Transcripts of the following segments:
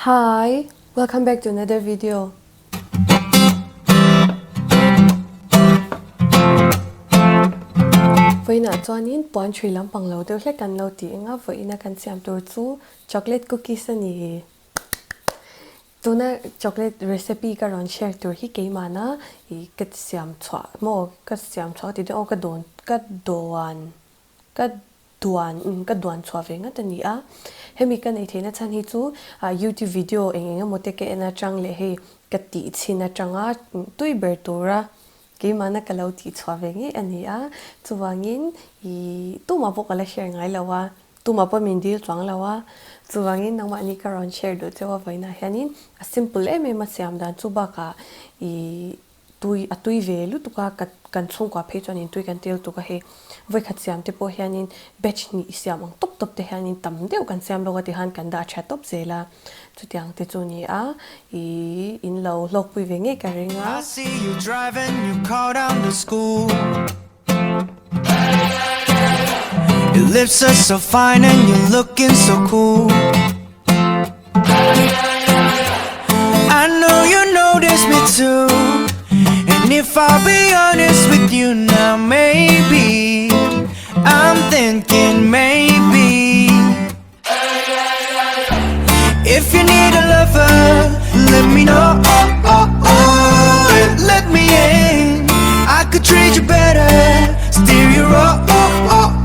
Hi, welcome back to another video. Với nãy chuanin puan thui lampang lo deuh hlek kan lo ti anga voina kan siam tur chu chocolate cookies ani. Tuna chocolate recipe ka ron share tur hi keimana I kat siam chwa mo kat siam chwa ti o ka duan chwa venga tani a hemi kan ei thena chan hi chu YouTube video enga moteke ena chang le he kati china changa tui ber tura keimana kalau ti chwa vengi ani a chuwangin I tu ma po kala share ngai lawa tu ma pa mindil chwang lawa chuwangin nangma ni ka ron share do chewa vaina hianin a simple ma siam dan chu ba ka I tui velu tuka kan chung kwa phe chuanin tui kan tel tuka he voi khat siam te po hianin batch ni siam ang top te hianin tam deuh kan siam lo ti han kan da tha top zela chutiang te chu ni a I in lo lok pui ve nge ka ringa I see you driving your car down to school. Your lips are so fine and you're looking so cool. I know you notice me too. And if I'll be honest with you now, maybe I'm thinking maybe if you need a lover, let me know. Let me in. I could treat you better, steer you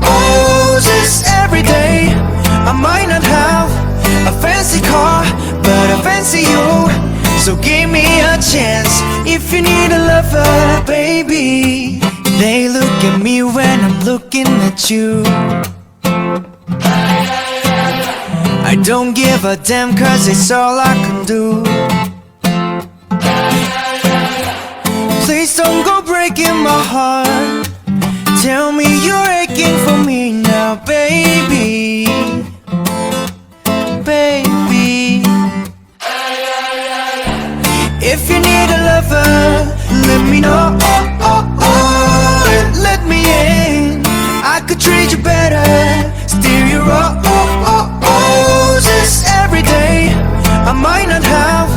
roses every day. I might not have a fancy car, but I fancy you. So give me a chance if you need a lover, baby. They look at me when I'm looking at you. I don't give a damn cause it's all I can do. Please don't go breaking my heart. Tell me you're aching for me now, baby. Baby. If you need a lover, let me know. Let me in. I could treat you better, steer you roses every day. I might not have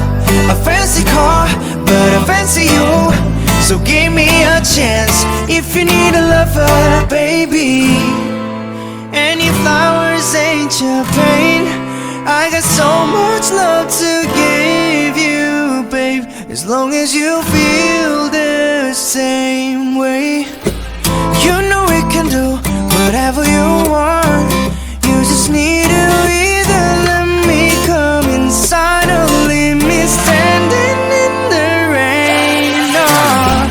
a fancy car, but I fancy you. So give me a chance if you need a lover, baby. Any flowers ain't your pain. I got so much love to give you, babe. As long as you feel the same way. You know we can do whatever you want. You just need to either let me come inside or leave me standing in the rain. Oh,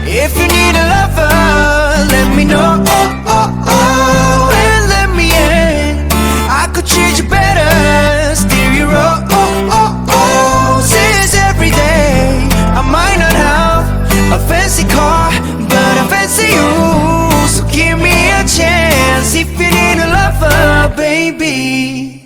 if you need a lover, let me know. And let me in. I could treat you better, steer you roses every day. I might not have a fancy car, but I fancy you. So give me a chance if you need a lover, baby.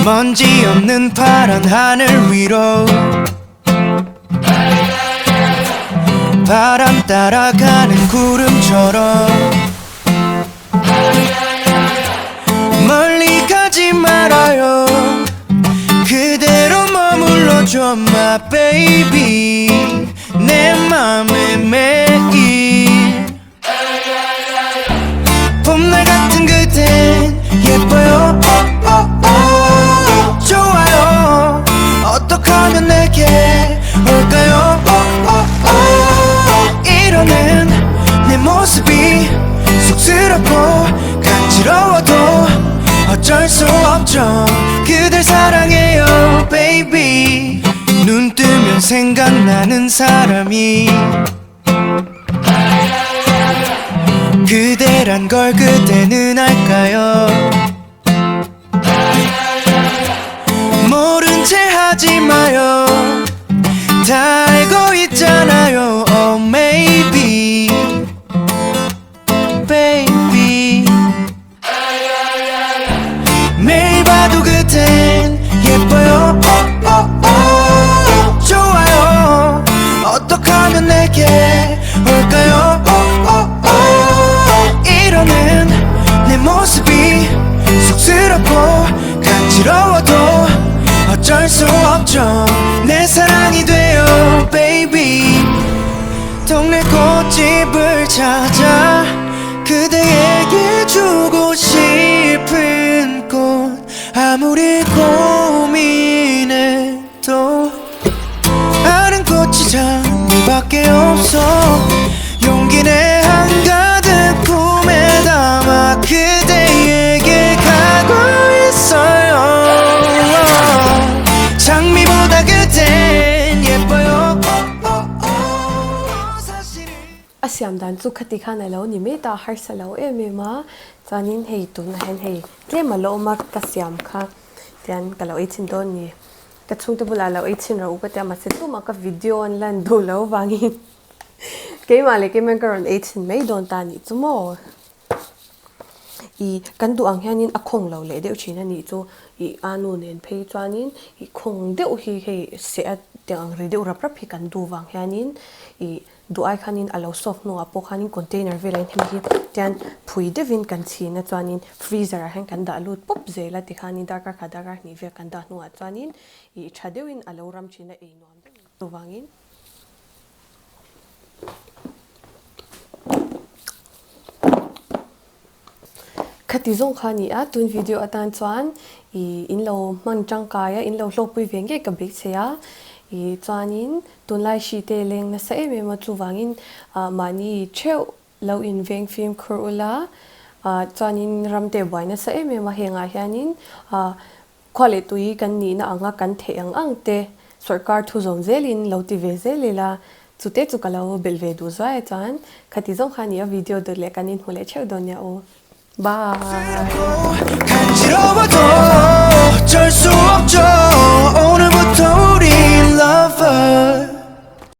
먼지 없는 파란 하늘 위로 바람 따라가는 구름처럼 멀리 가지 말아요. 그대로 머물러줘 my baby. 내 맘에 매일 봄날 같은 그댄 예뻐요. 좋아요. 어떻게 하면 내게 올까요? 이러는 내 모습이 쑥스럽고 간지러워도 어쩔 수 없죠. 그댈 사랑해요, baby. 눈 뜨면 생각나는 사람이 그대란 걸 그대는 알까요? 모른 채 하지 마요. 다 알고 있잖아요. Oh maybe baby. 매일 봐도 그댄 예뻐요. 좋아요. 어떻게 하면 내게 올까요? 찾아 그대에게 주고 싶은 꽃 아무리 고민해도 아는 꽃이 장미밖에 없어 용기 내 한가득 품에 담아 그대에게 가고 있어요 장미보다 그댄 예뻐요 사실은 Asiam dan chu khati khana lo ni me ta har sa lo ma chanin hei tu na hen hei tlema lo ma ka siam kha tian ka lo ichin don ni ka chung te bula lo ichin ro ka ta ma se tu ma ka video online do lo wangi ke ma le ke men karon ichin me don ta ni chu mo I kan du ang hianin a khong lo le deuh thina ni chu I anu nen phei chuanin I khong deuh hi hei se a tiang ri deuh rap rap hi kan du wang hianin I du ai khanin alo soft no apo khanin container velain hem hi tian phui devin kan china chuanin freezer a hen kan da lut pop zela ti khanin darkar khadakar ni ve kan da nu a chuanin I thadeuin alo ram china e nom tu wangin khati zong khani a tun video atan chuan I in lo man tangkaya in lo hlopui venge ka bik chea I chuanin tun lai shi te leng na sa em ma chu wangin mani cheu lo in veng film khurula chuanin ramte boina sa em ma henga hianin khole tui kan ni na anga kan the ang te sarkar thu zong zelin lo ti ve zelila chute chu kalo belve du zai chuan khati zong khani a video do le kanin hule cheu donya o bye 간지러워도